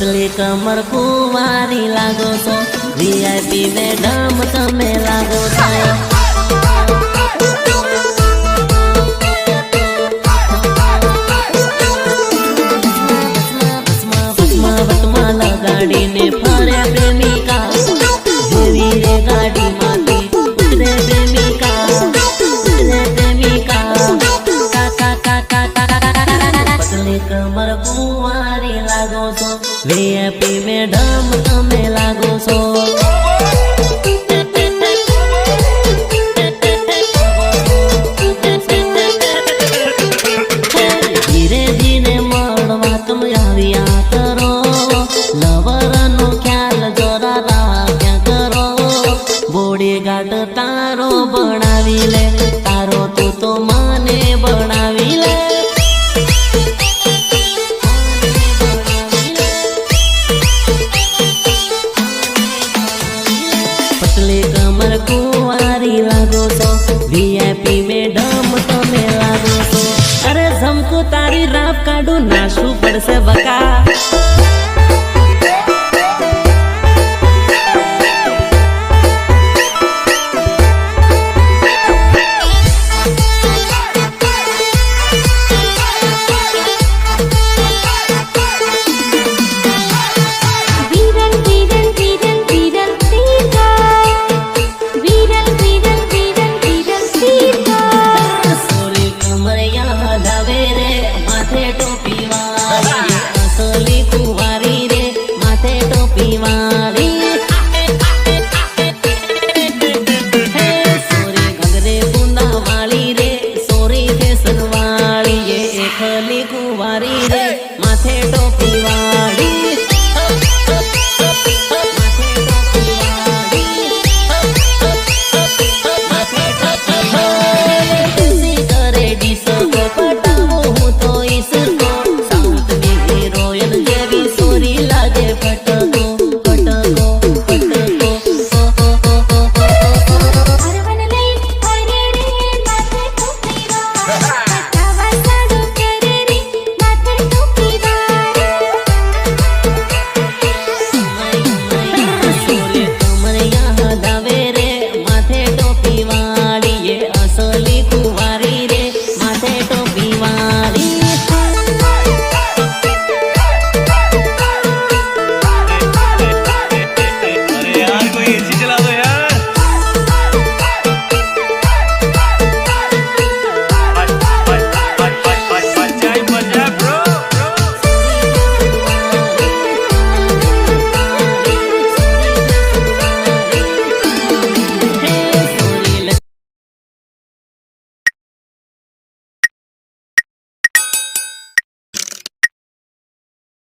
पतली कमर कुंवारी लागो तो वीआईपी मैडम तमे लागो तो गाड़ी ने फरे प्रेमिका देवी रे गाड़ी माती उतरे प्रेमिका का का का का पतली कमर कुंवारी लागो तो वीआईपी मैडम तमे लागो छो धीरे धीरे मळवा तुम आविया करो लवरनो ख्याल जोरा राख्या करो बोडी गाट तारो बनावी ले तारो तो माने बनावी ले पतली कमर कुंवारी लागो तो वीआईपी मैडम तमे लागो तो अरे झमको तारी राप काढू नाशू पड़से बका।